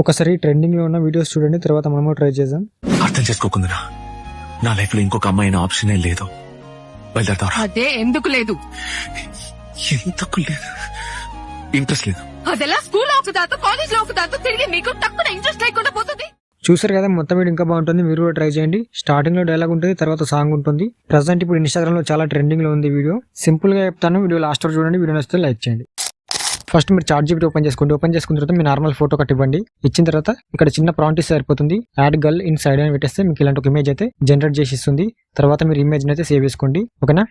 ఒకసారి ట్రెండింగ్ లో ఉన్న వీడియోస్ చూడండి, తర్వాత మనము ట్రై చేద్దాం. అర్థం చేసుకోకుందిరా, నా లైఫ్ లో ఇంకొక అమ్మాయిన ఆప్షనే లేదు. బయలుదేరతావరా? అదే ఎందుకు లేదు? ఎందుకు లేదు? ఇంట్రెస్ట్ లేదు. అదెలా స్కూల్ ఆపుదాతో కాలేజ్ లో ఆపుదాతో తిరిగి మీకు తక్కువ ఇంట్రెస్ట్ లేకుండా పోతుంది. చూసారు కదా, మొత్తం వీడియో ఇంకా బాగుంటుంది, మీరు కూడా ట్రై చేయండి. స్టార్టింగ్ లో డైలాగ్ ఉంటుంది, తర్వాత సాంగ్ ఉంటుంది. ప్రజెంట్ ఇప్పుడు ఇన్స్టాగ్రామ్ లో చాలా ట్రెండింగ్ లో ఉంది వీడియో. సింపుల్ గా చెప్తాను, వీడియో లాస్ట్ వరకు చూడండి. వీడియో నచ్చితే లైక్ చేయండి. ఫస్ట్ మీరు చాట్ జీపీటీ ఓపెన్ చేసుకోండి. ఓపెన్ చేసుకున్న తర్వాత మీ నార్మల్ ఫోటో ఒకటి ఇవ్వండి. ఇచ్చిన తర్వాత ఇక్కడ చిన్న ప్రాంప్ట్ ఇస్తే సరిపోతుంది. యాడ్ గర్ల్ ఇన్ సైడ్ అని పెట్టేస్తే మీకు ఇలాంటి ఒక ఇమేజ్ అయితే జనరేట్ చేసి ఇస్తుంది. తర్వాత మీరు ఇమేజ్ అయితే సేవ్ చేసుకోండి, ఓకేనా.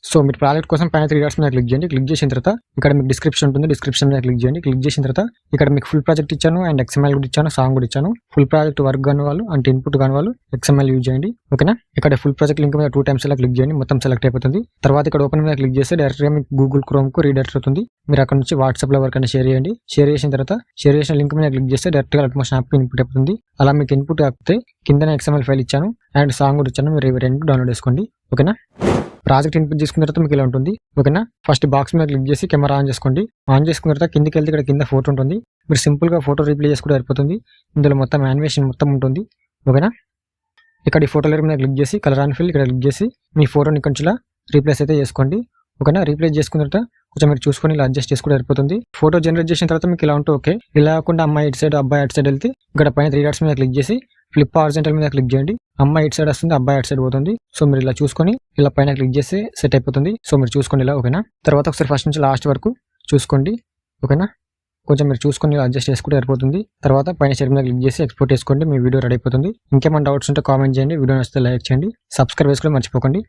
సో మీరు ప్రాజెక్ట్ కోసం పైన 3 డాట్స్ మీద క్లిక్ చేయండి. క్లిక్ చేసిన తర్వాత ఇక్కడ మీకు డిస్క్రిప్షన్ ఉంటుంది, డిస్క్రిప్షన్ మీద క్లిక్ చేయండి. క్లిక్ చేసిన తర్వాత ఇక్కడ మీకు ఫుల్ ప్రాజెక్ట్ ఇచ్చాను అండ్ XML కూడా ఇచ్చాను, సాంగ్ కూడా ఇచ్చాను. ఫుల్ ప్రాజెక్ట్ వర్క్ కాని వాళ్ళు అంటే ఇన్పుట్ కాని వాళ్ళు XML యూజ్ చేయండి, ఓకేనా. ఇక్కడ ఫుల్ ప్రాజెక్ట్ లింక్ మీద 2 టైమ్స్ ఇలా క్లిక్ చేయండి, మొత్తం సెలెక్ట్ అయిపోతుంది. తర్వాత ఇక్కడ ఓపెన్ మీద క్లిక్ చేస్తే డైరెక్ట్ గా మీకు గూగుల్ క్రోమ్ కు రీడైరెక్ట్ అవుతుంది. మీరు అక్కడ నుంచి వాట్సాప్ లో ఎవరికైనా షేర్ చేయండి. షేర్ చేసిన తర్వాత షేర్ చేసిన లింక్ మీద క్లిక్ చేస్తే డైరెక్ట్ గా అట్మోషన్ యాప్ ఇన్పుట్ అవుతుంది. అలా మీకు ఇన్పుట్ కాకపోతే కింద XML ఫైల్ ఇచ్చాను అండ్ సాంగ్ కూడా ఇచ్చాను, మీరు ఇవి రెండు డౌన్లోడ్ చేసుకోండి, ఓకేనా. ప్రాజెక్ట్ ఇన్పుట్ చేసుకున్న తర్వాత మీకు ఇలా ఉంటుంది, ఓకేనా. ఫస్ట్ బాక్స్ మీద క్లిక్ చేసి కెమెరా ఆన్ చేసుకోండి. ఆన్ చేసుకున్న తర్వాత కిందికి వెళ్తే ఇక్కడ కింద ఫోటో ఉంటుంది. మీరు సింపుల్ గా ఫోటో రీప్లే చేసుకుంటే సరిపోతుంది. ఇందులో మొత్తం యానిమేషన్ మొత్తం ఉంటుంది, ఓకేనా. ఇక్కడ ఈ ఫోటో లేయర్ మీద క్లిక్ చేసి కలర్ అండ్ ఫిల్ ఇక్కడ క్లిక్ చేసి మీ ఫోటోని కొంచెం రీప్లేస్ అయితే చేసుకోండి, ఓకేనా. రీప్లేస్ చేసుకున్న తర్వాత కొంచెం మీరు చూసుకొని ఇలా అడ్జస్ట్ చేసుకుంటే సరిపోతుంది. ఫోటో జనరేట్ చేసిన తర్వాత మీకు ఇలా ఉంటే ఓకే. ఇలా కాకుండా అమ్మాయి ఇటు సైడ్ అబ్బాయి అటు సైడ్ వెళ్తే ఇక్కడ పైన 3 డాట్స్ మీద క్లిక్ చేసి ఫ్లిప్ హారిజాంటల్ మీద క్లిక్ చేయండి. అమ్మాయి ఇటు సైడ్ వస్తుంది, అబ్బాయి అటు సైడ్ పోతుంది. సో మీరు ఇలా చూసుకొని ఇలా పైన క్లిక్ చేస్తే సెట్ అయిపోతుంది. సో మీరు చూసుకోండి ఇలా, ఓకేనా. తర్వాత ఒకసారి ఫస్ట్ నుంచి లాస్ట్ వరకు చూసుకోండి, ఓకేనా. కొంచెం మీరు చూసుకొని అడ్జస్ట్ చేసుకుంటే సరిపోతుంది. తర్వాత పైన షేర్ మీద క్లిక్ చేసి ఎక్స్పోర్ట్ చేసుకోండి, మీ వీడియో రెడీ అయిపోతుంది. ఇంకేమైనా డౌట్స్ ఉంటే కామెంట్ చేయండి. వీడియో నచ్చితే లైక్ చేయండి, సబ్స్క్రైబ్ చేసుకోవడం మర్చిపోకండి.